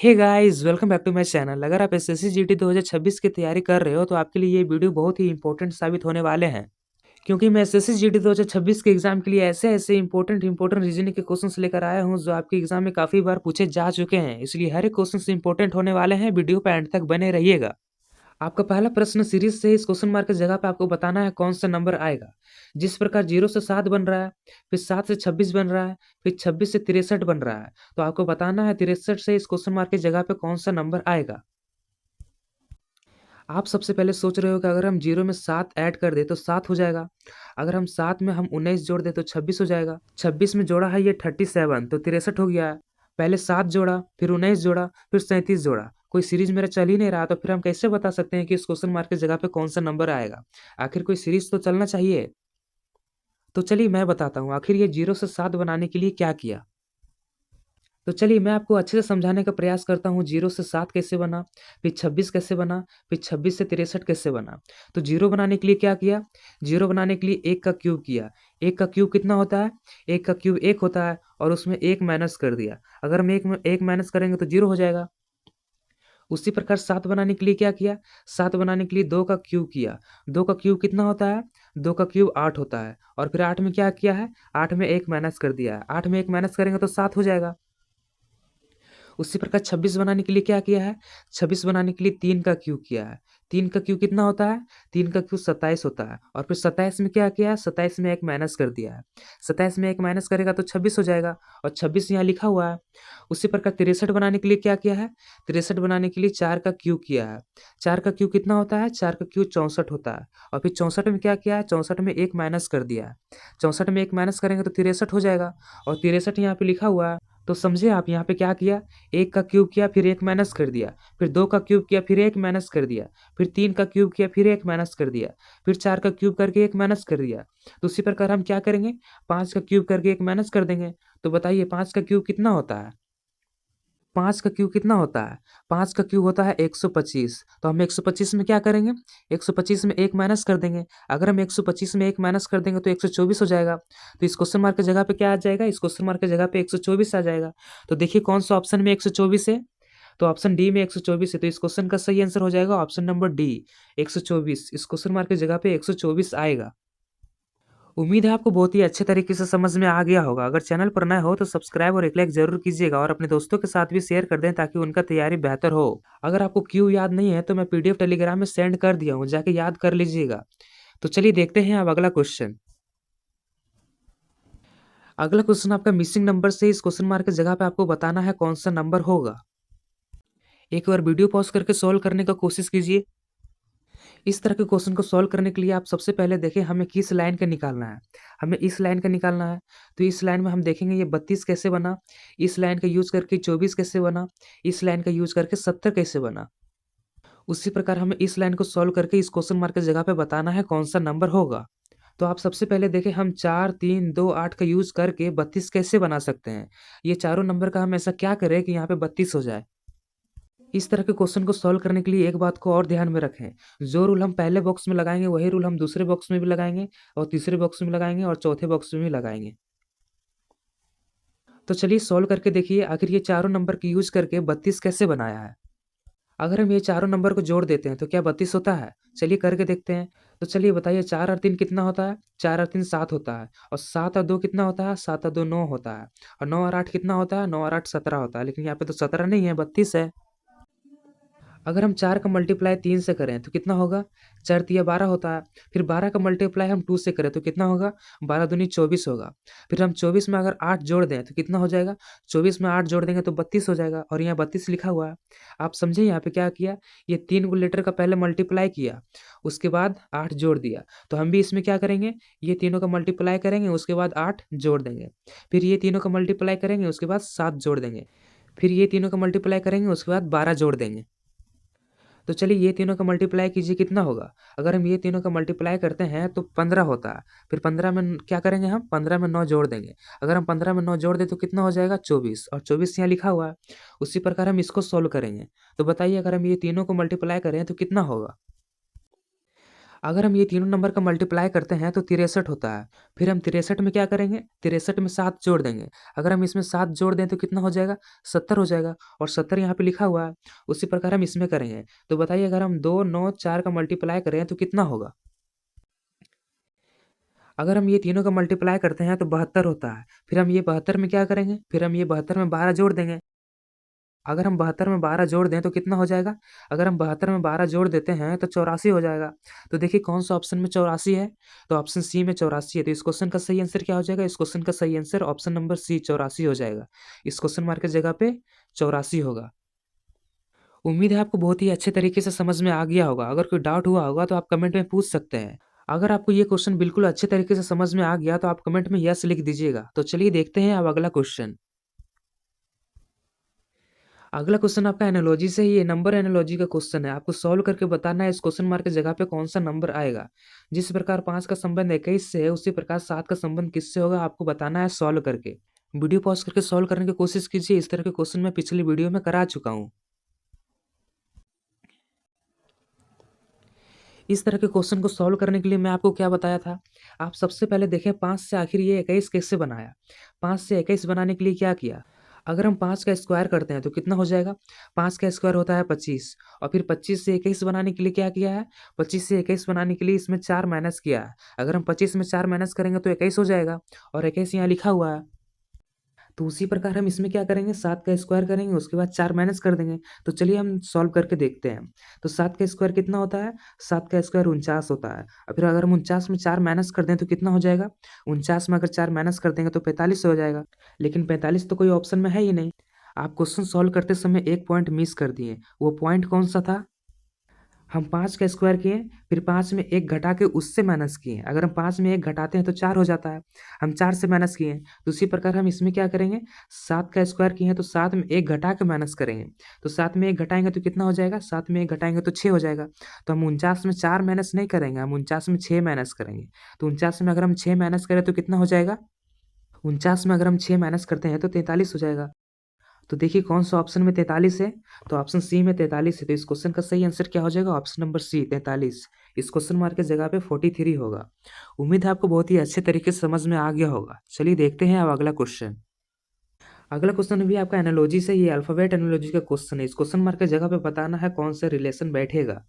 Hey guys welcome back to my channel. अगर आप SSC GD 2026 की तैयारी कर रहे हो तो आपके लिए ये वीडियो बहुत ही इंपॉर्टेंट साबित होने वाले हैं, क्योंकि मैं एसएससी जीडी 2026 के एग्जाम के लिए ऐसे इंपॉर्टेंट रीजनिंग के क्वेश्चंस लेकर आया हूं जो आपके एग्जाम में काफी बार पूछे जा चुके हैं। इसलिए हर एक क्वेश्चन इंपॉर्टेंट होने वाले हैं। वीडियो पे एंड तक बने रहिएगा। आपका पहला प्रश्न सीरीज से इस क्वेश्चन मार्क की जगह पे आपको बताना है कौन सा नंबर आएगा। जिस प्रकार 0 से 7 बन रहा है, फिर 7 से 26 बन रहा है, फिर 26 से 63 बन रहा है, तो आपको बताना है 63 से इस क्वेश्चन मार्क की जगह पे कौन सा नंबर आएगा। आप सबसे पहले सोच रहे हो कि अगर हम 0 में 7 ऐड कर दे तो 7 हो जाएगा। अगर हम 7 में हम 19 जोड़ दे तो 26 हो जाएगा। 26 में जोड़ा है ये 37 तो 63 हो गया है। पहले 7 जोड़ा, फिर 19 जोड़ा, फिर 37 जोड़ा। कोई सीरीज मेरा चल ही नहीं रहा, तो फिर हम कैसे बता सकते हैं कि इस क्वेश्चन मार्क की जगह पे कौन सा नंबर आएगा। आखिर कोई सीरीज तो चलना चाहिए। तो चलिए मैं बताता हूँ आखिर ये 0 से 7 बनाने के लिए क्या किया। तो चलिए मैं आपको अच्छे से समझाने का प्रयास करता हूँ। 0 से 7 कैसे बना, फिर 26 कैसे बना, फिर 26 से 63 कैसे बना। तो 0 बनाने के लिए क्या किया, 0 बनाने के लिए 1 का क्यूब किया। 1 का क्यूब कितना होता है, 1 का क्यूब 1 होता है, और उसमें 1 माइनस कर दिया। अगर हम 1 माइनस करेंगे तो 0 हो जाएगा। उसी प्रकार 7 बनाने के लिए क्या किया, 7 बनाने के लिए 2 का क्यूब किया। 2 का क्यूब कितना होता है, 2 का क्यूब 8 होता है, और फिर 8 में क्या किया है, 8 में 1 माइनस कर दिया है। 8 में 1 माइनस करेंगे तो 7 हो जाएगा। उसी प्रकार 26 बनाने के लिए क्या किया है, 26 बनाने के लिए 3 का क्यूब किया है। 3 का क्यूब कितना होता है, 3 का क्यूब 27 होता है, और फिर 27 में क्या किया है, 27 में 1 माइनस कर दिया है। 27 में 1 माइनस करेगा तो 26 हो जाएगा, और 26 यहाँ लिखा हुआ है। उसी प्रकार 63 बनाने के लिए क्या किया है, 63 बनाने के लिए 4 का क्यूब किया है। 4 का क्यूब कितना होता है, 4 का क्यूब 64 होता है, और फिर 64 में क्या किया है, 64 में 1 माइनस कर दिया है। 64 में 1 माइनस करेंगे तो 63 हो जाएगा, और 63 यहाँ पे लिखा हुआ है। तो समझे आप यहाँ पे क्या किया, 1 का क्यूब किया फिर 1 माइनस कर दिया, फिर 2 का क्यूब किया फिर 1 माइनस कर दिया, फिर 3 का क्यूब किया फिर 1 माइनस कर दिया, फिर 4 का क्यूब करके 1 माइनस कर दिया। तो उसी प्रकार हम क्या करेंगे, 5 का क्यूब करके 1 माइनस कर देंगे। तो बताइए 5 का क्यूब कितना होता है, 5 का क्यूब कितना होता है, 5 का क्यूब होता है 125। तो हम 125 में क्या करेंगे, 125 में 1 माइनस कर देंगे। अगर हम 125 में 1 माइनस कर देंगे तो 124 हो जाएगा। तो इस क्वेश्चन मार्क की जगह पे क्या आ जाएगा, इस क्वेश्चन मार्क की जगह पे 124 आ जाएगा। तो देखिए कौन सा ऑप्शन में 124 है, तो ऑप्शन डी में 124 है। तो इस क्वेश्चन का सही आंसर हो जाएगा ऑप्शन नंबर डी, 124। इस क्वेश्चन मार्क की जगह पे 124 आएगा। उम्मीद है आपको बहुत ही अच्छे तरीके से समझ में आ गया होगा। अगर चैनल पर नए हो तो सब्सक्राइब और एक लाइक जरूर कीजिएगा, और अपने दोस्तों के साथ भी शेयर कर दें ताकि उनका तैयारी बेहतर हो। अगर आपको क्यों याद नहीं है तो मैं पीडीएफ टेलीग्राम में सेंड कर दिया हूँ, जाके याद कर लीजिएगा। तो चलिए देखते हैं अब अगला क्वेश्चन। अगला क्वेश्चन आपका मिसिंग नंबर से इस क्वेश्चन मार्क की जगह पे आपको बताना है कौन सा नंबर होगा। एक बार वीडियो पॉज करके सॉल्व करने का कोशिश कीजिए। इस तरह के क्वेश्चन को सॉल्व करने के लिए आप सबसे पहले देखें हमें किस लाइन का निकालना है। हमें इस लाइन का निकालना है। तो इस लाइन में हम देखेंगे ये 32 कैसे बना, इस लाइन का यूज करके 24 कैसे बना, इस लाइन का यूज करके 70 कैसे बना। उसी प्रकार हमें इस लाइन को सॉल्व करके इस क्वेश्चन मार्क की जगह पे बताना है कौन सा नंबर होगा। तो आप सबसे पहले देखें हम 4 3 2 8 का यूज करके 32 कैसे बना सकते हैं। ये चारों नंबर का हम ऐसा क्या करें कि यहाँ पे 32 हो जाए। इस तरह के क्वेश्चन को सॉल्व करने के लिए एक बात को और ध्यान में रखें, जो रूल हम पहले बॉक्स में लगाएंगे वही रूल हम दूसरे बॉक्स में भी लगाएंगे, और तीसरे बॉक्स में लगाएंगे, और चौथे बॉक्स में भी लगाएंगे। तो चलिए सॉल्व करके देखिए आखिर ये चारों नंबर की यूज करके 32 कैसे बनाया है। अगर हम ये चारों नंबर को जोड़ देते हैं तो क्या 32 होता है, चलिए करके देखते हैं। तो चलिए बताइए 4 और 3 कितना होता है, 4 और 3 7 होता है, और 7 और 2 कितना होता है, 7 और 2 9 होता है, और 9 और 8 कितना होता है, 9 और 8 17 होता है। लेकिन यहाँ पे तो 17 नहीं है, 32 है। अगर हम 4 का मल्टीप्लाई 3 से करें तो कितना होगा, 4 तिया 12 होता है। फिर 12 का मल्टीप्लाई हम 2 से करें तो कितना होगा, 12 दूनी 24 होगा। फिर हम 24 में अगर 8 जोड़ दें तो कितना हो जाएगा, 24 में 8 जोड़ देंगे तो 32 हो जाएगा, और यहाँ 32 लिखा हुआ है। आप समझे यहाँ पे क्या किया, ये 3 को लेटर का पहले मल्टीप्लाई किया, उसके बाद 8 जोड़ दिया। तो हम भी इसमें क्या करेंगे, ये तीनों का मल्टीप्लाई करेंगे, उसके बाद 8 जोड़ देंगे। फिर ये तीनों का मल्टीप्लाई करेंगे, उसके बाद 7 जोड़ देंगे। फिर ये तीनों का मल्टीप्लाई करेंगे, उसके बाद 12 जोड़ देंगे। तो चलिए ये तीनों का मल्टीप्लाई कीजिए कितना होगा। अगर हम ये तीनों का मल्टीप्लाई करते हैं तो 15 होता है। फिर 15 में क्या करेंगे, हम 15 में 9 जोड़ देंगे। अगर हम 15 में 9 जोड़ दें तो कितना हो जाएगा, 24, और 24 यहाँ लिखा हुआ है। उसी प्रकार हम इसको सोल्व करेंगे। तो बताइए अगर हम ये तीनों को मल्टीप्लाई करें तो कितना होगा। अगर हम ये तीनों नंबर का मल्टीप्लाई करते हैं तो 63 होता है। फिर हम 63 में क्या करेंगे, 63 में 7 जोड़ देंगे। अगर हम इसमें 7 जोड़ दें तो कितना हो जाएगा, 70 हो जाएगा, और 70 यहाँ पे लिखा हुआ है। उसी प्रकार हम इसमें करेंगे। तो बताइए, अगर हम 2, 9, 4 का मल्टीप्लाई करें तो कितना होगा। अगर हम ये तीनों का मल्टीप्लाई करते हैं तो 72 होता है। फिर हम ये 72 में क्या करेंगे, फिर हम ये 72 में 12 जोड़ देंगे। अगर हम 72 में 12 जोड़ दें तो कितना हो जाएगा, अगर हम 72 में 12 जोड़ देते हैं तो 84 हो जाएगा। तो देखिए कौन सा ऑप्शन में 84 है, तो ऑप्शन सी में 84 है। तो इस क्वेश्चन का सही आंसर क्या हो जाएगा, इस क्वेश्चन का सही आंसर ऑप्शन नंबर सी 84 हो जाएगा। इस क्वेश्चन मार्क की जगह पे 84 होगा। उम्मीद है आपको बहुत ही अच्छे तरीके से समझ में आ गया होगा। अगर कोई डाउट हुआ होगा तो आप कमेंट में पूछ सकते हैं। अगर आपको ये क्वेश्चन बिल्कुल अच्छे तरीके से समझ में आ गया तो आप कमेंट में यस लिख दीजिएगा। तो चलिए देखते हैं अब अगला क्वेश्चन। अगला क्वेश्चन आपका एनालॉजी से ही, ये नंबर एनालॉजी का क्वेश्चन है। आपको सॉल्व करके बताना है इस क्वेश्चन मार्क की जगह पे कौन सा नंबर आएगा। जिस प्रकार 5 का संबंध 21 से है, उसी प्रकार 7 का संबंध किससे होगा, आपको बताना है सॉल्व करके। वीडियो पॉज करके सॉल्व करने की कोशिश कीजिए। इस तरह के क्वेश्चन मैं पिछली वीडियो में करा चुका हूँ। इस तरह के क्वेश्चन को सॉल्व करने के लिए मैं आपको क्या बताया था, आप सबसे पहले देखें 5 से आखिर ये 21 कैसे बनाया। 5 से 21 बनाने के लिए क्या किया, अगर हम 5 का स्क्वायर करते हैं तो कितना हो जाएगा, 5 का स्क्वायर होता है 25। और फिर 25 से 21 बनाने के लिए क्या किया है, 25 से 21 बनाने के लिए इसमें 4 माइनस किया है। अगर हम 25 में 4 माइनस करेंगे तो 21 हो जाएगा, और 21 यहाँ लिखा हुआ है। तो उसी प्रकार हम इसमें क्या करेंगे, 7 का स्क्वायर करेंगे, उसके बाद 4 माइनस कर देंगे। तो चलिए हम सॉल्व करके देखते हैं। तो 7 का स्क्वायर कितना होता है, 7 का स्क्वायर 49 होता है। और फिर अगर हम 49 में 4 माइनस कर दें तो कितना हो जाएगा, 49 में अगर 4 माइनस कर देंगे तो 45 हो जाएगा। लेकिन 45 तो कोई ऑप्शन में है ही नहीं। आप क्वेश्चन सॉल्व करते समय एक पॉइंट मिस कर दिए। वो पॉइंट कौन सा था, हम 5 का स्क्वायर किए, फिर 5 में 1 घटा के उससे माइनस किए। अगर हम 5 में 1 घटाते हैं तो 4 हो जाता है, हम 4 से माइनस किए। तो उसी प्रकार हम इसमें क्या करेंगे, 7 का स्क्वायर किए हैं तो 7 में 1 घटा के माइनस करेंगे। तो 7 में 1 घटाएंगे तो कितना हो जाएगा, 7 में 1 घटाएंगे तो 6 हो जाएगा। तो हम 49 में 4 माइनस नहीं करेंगे, हम 49 में 6 माइनस करेंगे। तो 49 में अगर हम 6 माइनस करें तो कितना हो जाएगा, 49 में अगर हम 6 माइनस करते हैं तो 43 हो जाएगा। तो देखिए कौन सा ऑप्शन में 43 है, तो ऑप्शन सी में 43 है। तो इस क्वेश्चन का सही आंसर क्या हो जाएगा, ऑप्शन नंबर सी 43। इस क्वेश्चन मार्क की जगह पे 43 होगा। उम्मीद है आपको बहुत ही अच्छे तरीके से समझ में आ गया होगा। चलिए देखते हैं अब अगला क्वेश्चन। अगला क्वेश्चन भी आपका एनालॉजी से, ये अल्फाबेट एनालॉजी का क्वेश्चन है। इस क्वेश्चन मार्क की जगह पे बताना है कौन सा रिलेशन बैठेगा।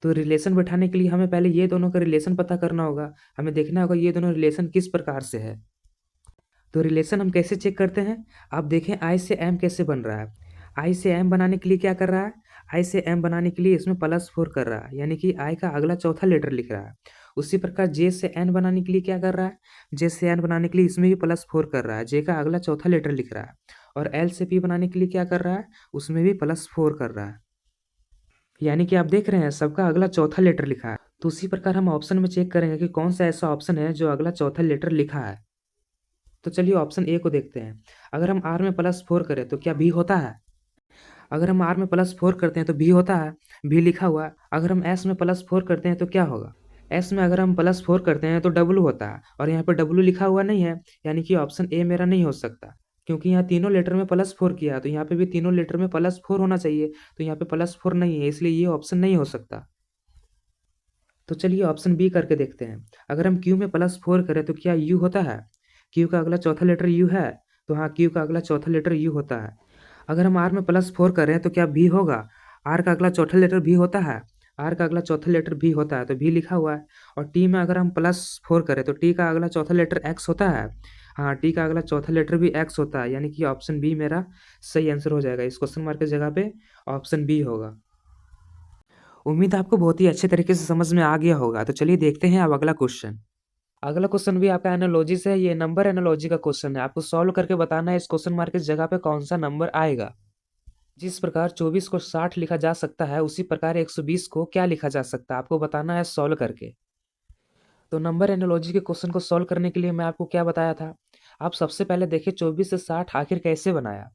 तो रिलेशन बैठाने के लिए हमें पहले ये दोनों का रिलेशन पता करना होगा। हमें देखना होगा ये दोनों रिलेशन किस प्रकार से है। तो रिलेशन हम कैसे चेक करते हैं, आप देखें आई से एम कैसे बन रहा है। आई से एम बनाने के लिए क्या कर रहा है, आई से एम बनाने के लिए इसमें +4 कर रहा है, यानी कि आई का अगला चौथा लेटर लिख रहा है। उसी प्रकार जे से एन बनाने के लिए क्या कर रहा है, जे से एन बनाने के लिए इसमें भी +4 कर रहा है, जे का अगला चौथा लेटर लिख रहा है। और एल से पी बनाने के लिए क्या कर रहा है, उसमें भी +4 कर रहा है। यानी कि आप देख रहे हैं सबका अगला चौथा लेटर लिखा है। तो उसी प्रकार हम ऑप्शन में चेक करेंगे कि कौन सा ऐसा ऑप्शन है जो अगला चौथा लेटर लिखा है। तो चलिए ऑप्शन ए को देखते हैं। अगर हम आर में +4 करें तो क्या भी होता है, अगर हम आर में +4 करते हैं तो भी होता है, भी लिखा हुआ है। अगर हम एस में +4 करते हैं तो क्या होगा, एस में अगर हम +4 करते हैं तो डब्लू होता है, और यहाँ पर डब्लू लिखा हुआ नहीं है, यानी कि ऑप्शन ए मेरा नहीं हो सकता। क्योंकि यहाँ तीनों लेटर में +4 किया, तो यहाँ पे भी तीनों लेटर में +4 होना चाहिए। तो यहाँ पे +4 नहीं है, इसलिए ये ऑप्शन नहीं हो सकता। तो चलिए ऑप्शन बी करके देखते हैं। अगर हम क्यू में +4 करें तो क्या यू होता है, क्यू का अगला चौथा लेटर यू है। तो हाँ, क्यू का अगला चौथा लेटर यू होता है। अगर हम आर में +4 करें तो क्या भी होगा, आर का अगला चौथा लेटर भी होता है, आर का अगला चौथा लेटर भी होता है, तो भी लिखा हुआ है। और टी में अगर हम +4 करें तो टी का अगला चौथा लेटर एक्स होता है। हाँ, टी का अगला चौथा लेटर भी एक्स होता है, यानी कि ऑप्शन बी मेरा सही आंसर हो जाएगा। इस क्वेश्चन मार्क की जगह पे ऑप्शन बी होगा। उम्मीद है आपको बहुत ही अच्छे तरीके से समझ में आ गया होगा। तो चलिए देखते हैं अब अगला क्वेश्चन। अगला क्वेश्चन भी आपका एनालॉजी से है, ये नंबर एनालॉजी का क्वेश्चन है। आपको सॉल्व करके बताना है इस क्वेश्चन मार्क की जगह पे कौन सा नंबर आएगा। जिस प्रकार 24 को 60 लिखा जा सकता है, उसी प्रकार 120 को क्या लिखा जा सकता है, आपको बताना है सॉल्व करके। तो नंबर एनालॉजी के क्वेश्चन को सॉल्व करने के लिए मैं आपको क्या बताया था, आप सबसे पहले देखिए 24 से 60 आखिर कैसे बनाया।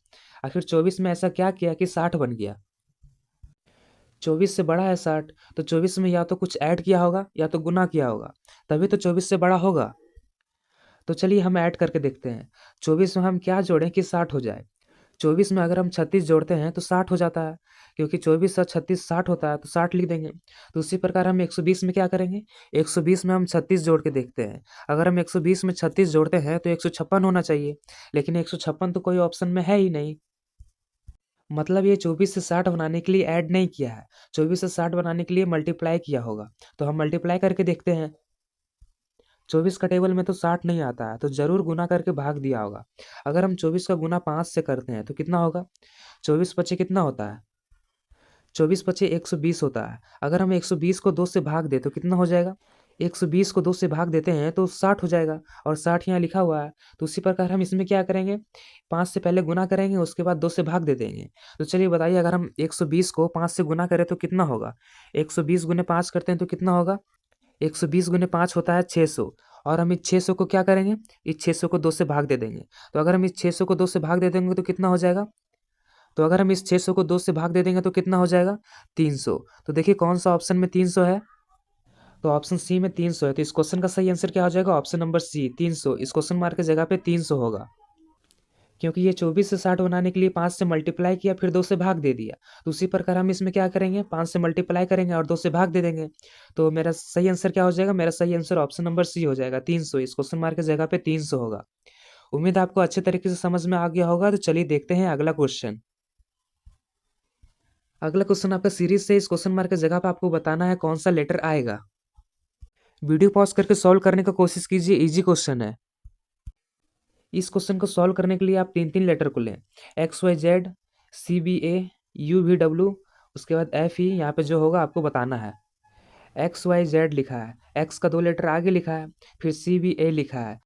आखिर 24 में ऐसा क्या किया कि 60 बन गया। 24 से बड़ा है 60, तो 24 में या तो कुछ ऐड किया होगा या तो गुना किया होगा, तभी तो 24 से बड़ा होगा। तो चलिए हम ऐड करके देखते हैं। 24 में हम क्या जोड़ें कि 60 हो जाए। 24 में अगर हम 36 जोड़ते हैं तो 60 हो जाता है, क्योंकि 24 और 36 60 होता है, तो 60 लिख देंगे। तो उसी प्रकार हम 120 में क्या करेंगे, 120 में हम 36 जोड़ के देखते हैं। अगर हम 120 में 36 जोड़ते हैं तो 156 होना चाहिए, लेकिन 156 तो कोई ऑप्शन में है ही नहीं। मतलब ये 24 से 60 बनाने के लिए ऐड नहीं किया है, 24 से 60 बनाने के लिए मल्टीप्लाई किया होगा। तो हम मल्टीप्लाई करके देखते हैं। 24 का टेबल में तो 60 नहीं आता है, तो जरूर गुना करके भाग दिया होगा। अगर हम 24 का गुना 5 से करते हैं तो कितना होगा, 24 पचे कितना होता है, 24 पचे 120 होता है। अगर हम 120 को 2 से भाग दे तो कितना हो जाएगा, 120 को 2 से भाग देते हैं तो 60 हो जाएगा, और 60 यहाँ लिखा हुआ है। तो उसी प्रकार हम इसमें क्या करेंगे, 5 से पहले गुना करेंगे, उसके बाद 2 से भाग दे देंगे। तो चलिए बताइए, अगर हम 120 को 5 से गुना करें तो कितना होगा, 120 गुने 5 करते हैं तो कितना होगा, 120 गुने 5 होता है 600। और हम इस 600 को क्या करेंगे, इस 600 को 2 से भाग दे देंगे। तो अगर हम इस 600 को 2 से भाग दे देंगे तो कितना हो जाएगा, तो अगर हम इस 600 को 2 से भाग दे देंगे तो कितना हो जाएगा, 300। तो देखिए कौन सा ऑप्शन में 300 है, तो ऑप्शन सी में 300 है। तो इस क्वेश्चन का सही आंसर क्या हो जाएगा, ऑप्शन नंबर सी 300। इस क्वेश्चन मार्क की जगह पे 300 होगा, क्योंकि ये 24 से 60 बनाने के लिए 5 से मल्टीप्लाई किया, फिर 2 से भाग दे दिया। तो उसी प्रकार हम इसमें क्या करेंगे, 5 से मल्टीप्लाई करेंगे और 2 से भाग दे देंगे। तो मेरा सही आंसर क्या हो जाएगा, मेरा सही आंसर ऑप्शन नंबर सी हो जाएगा, 300। इस क्वेश्चन मार्क की जगह पे 300 होगा। उम्मीद है आपको अच्छे तरीके से समझ में आ गया होगा। तो चलिए देखते हैं अगला क्वेश्चन। अगला क्वेश्चन आपका सीरीज से, इस क्वेश्चन मार्क की जगह पे आपको बताना है कौन सा लेटर आएगा। वीडियो पॉज करके सॉल्व करने का कोशिश कीजिए, इजी क्वेश्चन है। इस क्वेश्चन को सॉल्व करने के लिए आप 3 लेटर को लें, XYZ, CBA, UVW, उसके बाद FE। यहाँ पे जो होगा आपको बताना है। XYZ लिखा है, X का 2 लेटर आगे लिखा है, फिर CBA लिखा है,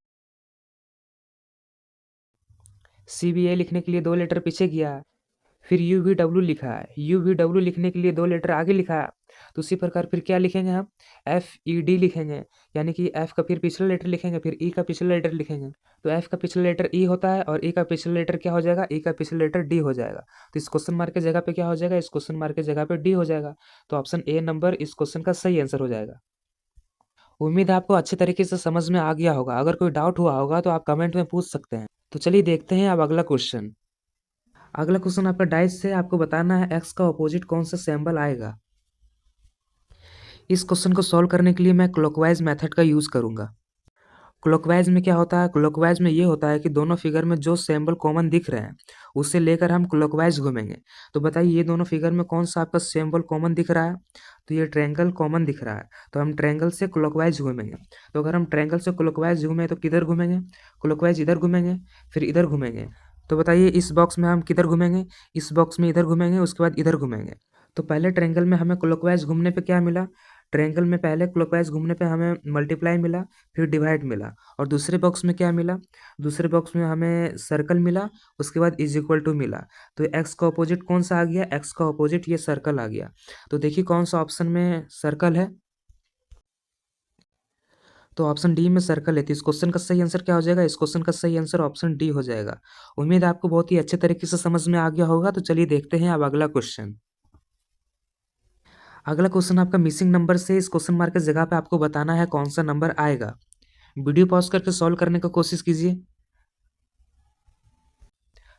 CBA लिखने के लिए 2 लेटर पीछे किया है, फिर UVW लिखा है, UVW लिखने के लिए 2 लेटर आगे लिखा है। तो उसी प्रकार फिर क्या लिखेंगे हम, FED लिखेंगे, यानी कि F का फिर पिछला लेटर लिखेंगे, फिर E का पिछला लेटर लिखेंगे। तो F का पिछला लेटर E होता है, और E का पिछला लेटर क्या हो जाएगा, E का पिछला लेटर D हो जाएगा। तो इस क्वेश्चन मार्क की जगह पे क्या हो जाएगा, इस क्वेश्चन मार्क की जगह पे D हो जाएगा। तो ऑप्शन ए नंबर इस क्वेश्चन का सही आंसर हो जाएगा। उम्मीद है आपको अच्छे तरीके से समझ में आ गया होगा। अगर कोई डाउट हुआ होगा तो आप कमेंट में पूछ सकते हैं। तो चलिए देखते हैं अब अगला क्वेश्चन। अगला क्वेश्चन आपका डाइस से, आपको बताना है एक्स का ऑपोजिट कौन सा सिंबल आएगा। इस क्वेश्चन को सॉल्व करने के लिए मैं क्लॉकवाइज मेथड का यूज़ करूंगा। क्लॉकवाइज में क्या होता है, क्लॉकवाइज में ये होता है कि दोनों फिगर में जो सिंबल कॉमन दिख रहे हैं उसे लेकर हम क्लॉकवाइज घूमेंगे। तो बताइए ये दोनों फिगर में कौन सा आपका सिंबल कॉमन दिख रहा है, तो ये ट्रायंगल कॉमन दिख रहा है, तो हम ट्रायंगल से क्लॉकवाइज घूमेंगे। तो अगर हम ट्रायंगल से क्लॉकवाइज घूमें तो किधर घूमेंगे, क्लॉकवाइज इधर घूमेंगे, फिर इधर घूमेंगे। तो बताइए इस बॉक्स में हम किधर घूमेंगे, इस बॉक्स में इधर घूमेंगे, उसके बाद इधर घूमेंगे। तो पहले ट्रायंगल में हमें क्लॉकवाइज घूमने पे क्या मिला, ट्रायंगल में पहले क्लॉकवाइज घूमने पे हमें मल्टीप्लाई मिला, फिर डिवाइड मिला। और दूसरे बॉक्स में क्या मिला, दूसरे बॉक्स में हमें सर्कल मिला, उसके बाद इज इक्वल टू मिला। तो एक्स का अपोजिट कौन सा आ गया, एक्स का अपोजिट ये सर्कल आ गया। तो देखिए कौन सा ऑप्शन में सर्कल है, तो ऑप्शन डी में सर्कल है। तो इस क्वेश्चन का सही आंसर क्या हो जाएगा, इस क्वेश्चन का सही आंसर ऑप्शन डी हो जाएगा। उम्मीद है आपको बहुत ही अच्छे तरीके से समझ में आ गया होगा। तो चलिए देखते हैं अब अगला क्वेश्चन। अगला क्वेश्चन आपका मिसिंग नंबर से, इस क्वेश्चन मार्क की जगह पे आपको बताना है कौन सा नंबर आएगा। वीडियो पॉज करके सॉल्व करने का कोशिश कीजिए।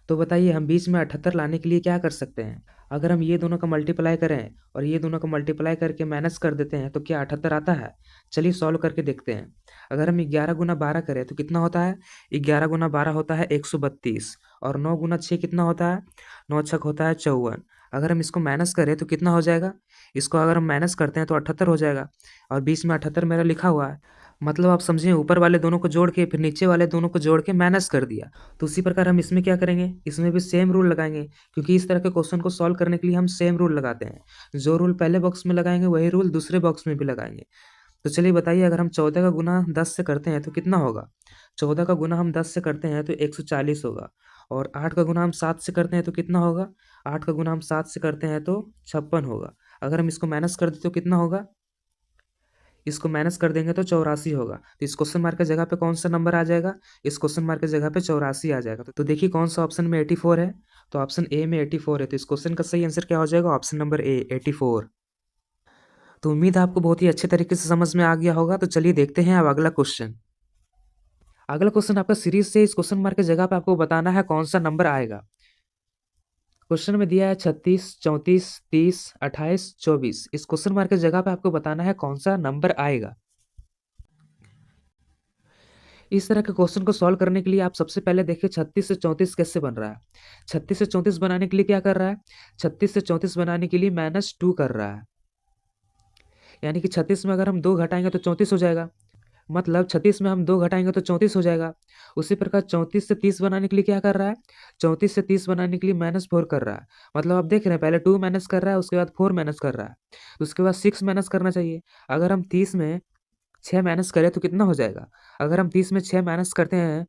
तो बताइए हम बीच में 78 लाने के लिए क्या कर सकते हैं। अगर हम ये दोनों का मल्टीप्लाई करें और ये दोनों का मल्टीप्लाई करके माइनस कर देते हैं तो क्या 78 आता है। चलिए सॉल्व करके देखते हैं। अगर हम 11 गुना 12 करें तो कितना होता है, 11 गुना 12 होता है 132, और 9 गुना 6 कितना होता है, 9 छक होता है 54। अगर हम इसको माइनस करें तो कितना हो जाएगा, इसको अगर हम माइनस करते हैं तो 78 हो जाएगा, और बीच में 78 मेरा लिखा हुआ है। मतलब आप समझिए ऊपर वाले दोनों को जोड़ के फिर नीचे वाले दोनों को जोड़ के माइनस कर दिया। तो उसी प्रकार हम इसमें क्या करेंगे, इसमें भी सेम रूल लगाएंगे, क्योंकि इस तरह के क्वेश्चन को सॉल्व करने के लिए हम सेम रूल लगाते हैं। जो रूल पहले बॉक्स में लगाएंगे वही रूल दूसरे बॉक्स में भी लगाएंगे। तो चलिए बताइए, अगर हम 14 का गुना 10 से करते हैं तो कितना होगा, 14 का गुना हम 10 से करते हैं तो 140 होगा। और 8 का गुना हम 7 से करते हैं तो कितना होगा, 8 का गुना हम 7 से करते हैं तो 56 होगा। अगर हम इसको माइनस कर दें तो कितना होगा, इसको माइनस कर देंगे तो 84 होगा। तो इस क्वेश्चन मार्क की जगह पे कौन सा नंबर आ जाएगा, इस क्वेश्चन मार्क की जगह पे 84 आ जाएगा। तो देखिए कौन सा ऑप्शन में 84 है, तो ऑप्शन ए में 84 है। तो इस क्वेश्चन का सही आंसर क्या हो जाएगा, ऑप्शन नंबर ए 84। तो उम्मीद है आपको बहुत ही अच्छे तरीके से समझ में आ गया होगा। तो चलिए देखते हैं अब अगला क्वेश्चन। अगला क्वेश्चन आपका सीरीज से, इस क्वेश्चन मार्क की जगह पे आपको बताना है कौन सा नंबर आएगा। क्वेश्चन में दिया है 36, 34, 30, 28, 24। इस क्वेश्चन मार्क की जगह पे आपको बताना है कौन सा नंबर आएगा। इस तरह के क्वेश्चन को सॉल्व करने के लिए आप सबसे पहले देखिए 36 से 34 कैसे बन रहा है। 36 से 34 बनाने के लिए क्या कर रहा है, 36 से 34 बनाने के लिए -2 कर रहा है। यानी कि 36 में अगर हम 2 घटाएंगे तो 34 हो जाएगा। मतलब 36 में हम 2 घटाएंगे तो 34 हो जाएगा। उसी प्रकार 34 से 30 बनाने के लिए क्या कर रहा है, 34 से 30 बनाने के लिए -4 कर रहा है। मतलब आप देख रहे हैं पहले 2 माइनस कर रहा है, उसके बाद 4 माइनस कर रहा है, उसके बाद 6 माइनस करना चाहिए। अगर हम 30 में 6 माइनस करें तो कितना हो जाएगा। अगर हम 30 में 6 माइनस करते हैं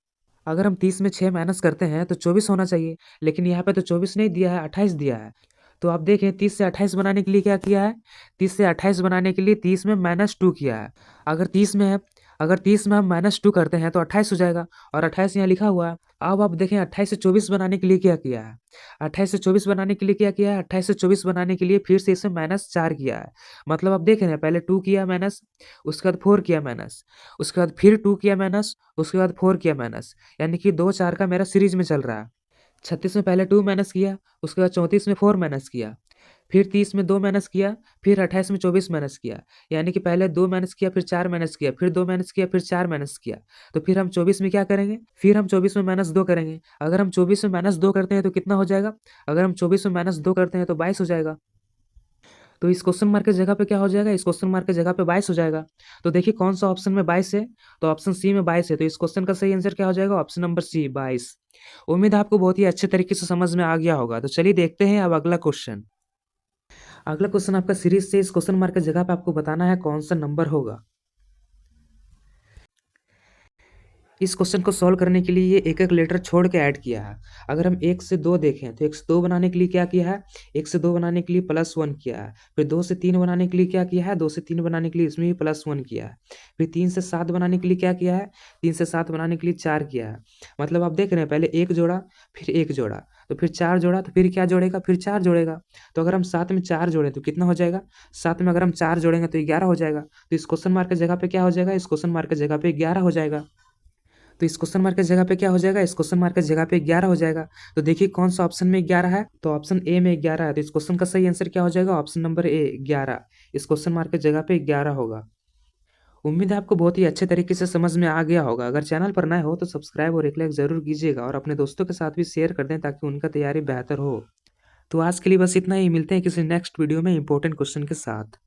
अगर हम 30 में 6 माइनस करते हैं तो 24 होना चाहिए। लेकिन यहाँ पे तो 24 नहीं दिया है, 28 दिया है। तो आप देखें 30 से 28 बनाने के लिए क्या किया है, 30 से 28 बनाने के लिए 30 में -2 किया है। अगर 30 में है अगर 30 में हम -2 करते हैं तो 28 हो जाएगा, और 28 यहाँ लिखा हुआ है। अब आप देखें 28 से 24 बनाने के लिए क्या किया है, 28 से 24 बनाने के लिए क्या किया है, 28 से 24 बनाने के लिए फिर से इसमें -4 किया है। मतलब आप देख रहे हैं पहले 2 किया माइनस, उसके बाद 4 किया माइनस, उसके बाद फिर 2 किया माइनस, उसके बाद 4 किया माइनस, यानी कि 2 4 का मेरा सीरीज में चल रहा है। 36 में पहले 2 माइनस किया, उसके बाद 34 में 4 माइनस किया, फिर 30 में 2 माइनस किया, फिर 28 में 24 माइनस किया। यानी कि पहले 2 माइनस किया, फिर 4 माइनस किया, फिर 2 माइनस किया, फिर 4 माइनस किया। तो फिर हम 24 में क्या करेंगे, फिर हम 24 में -2 करेंगे। अगर हम 24 में -2 करते हैं तो कितना हो जाएगा, अगर हम 24 में -2 करते हैं तो 22 हो जाएगा। तो इस क्वेश्चन मार्क की जगह पे क्या हो जाएगा, इस क्वेश्चन मार्क की जगह पे 22 हो जाएगा। तो देखिए कौन सा ऑप्शन में 22 है, तो ऑप्शन सी में 22 है। तो इस क्वेश्चन का सही आंसर क्या हो जाएगा, ऑप्शन नंबर सी 22। उम्मीद है आपको बहुत ही अच्छे तरीके से समझ में आ गया होगा। तो चलिए देखते हैं अब अगला क्वेश्चन। अगला क्वेश्चन आपका सीरीज से इस क्वेश्चन मार्क की जगह पे आपको बताना है कौन सा नंबर होगा। इस क्वेश्चन को सॉल्व करने के लिए ये एक एक लेटर छोड़ के ऐड किया है। अगर हम 1 से 2 देखें तो 1 से 2 बनाने के लिए क्या किया है, 1 से 2 बनाने के लिए +1 किया है। फिर 2 से 3 बनाने के लिए क्या किया है, 2 से 3 बनाने के लिए इसमें भी +1 किया है। फिर 3 से 7 बनाने के लिए क्या किया है, 3 से 7 बनाने के लिए 4 किया है। मतलब आप देख रहे हैं पहले 1 जोड़ा, फिर 1 जोड़ा, तो फिर 4 जोड़ा, तो फिर क्या जोड़ेगा, फिर 4 जोड़ेगा। तो अगर हम 7 में 4 जोड़ें तो कितना हो जाएगा, 7 में अगर हम 4 जोड़ेंगे तो 11 हो जाएगा। तो इस क्वेश्चन मार्क की जगह पे क्या हो जाएगा, इस क्वेश्चन मार्क की जगह पे 11 हो जाएगा। तो इस क्वेश्चन मार्क की जगह पे क्या हो जाएगा, इस क्वेश्चन मार्क की जगह पे 11 हो जाएगा। तो देखिए कौन सा ऑप्शन में 11 है, तो ऑप्शन ए में 11 है। तो इस क्वेश्चन का सही आंसर क्या हो जाएगा, ऑप्शन नंबर ए 11। इस क्वेश्चन मार्क की जगह पे 11 होगा। उम्मीद है आपको बहुत ही अच्छे तरीके से समझ में आ गया होगा। अगर चैनल पर नए हो तो सब्सक्राइब और एक लाइक जरूर कीजिएगा, और अपने दोस्तों के साथ भी शेयर कर दें ताकि उनका तैयारी बेहतर हो। तो आज के लिए बस इतना ही, मिलते हैं किसी नेक्स्ट वीडियो में इंपॉर्टेंट क्वेश्चन के साथ।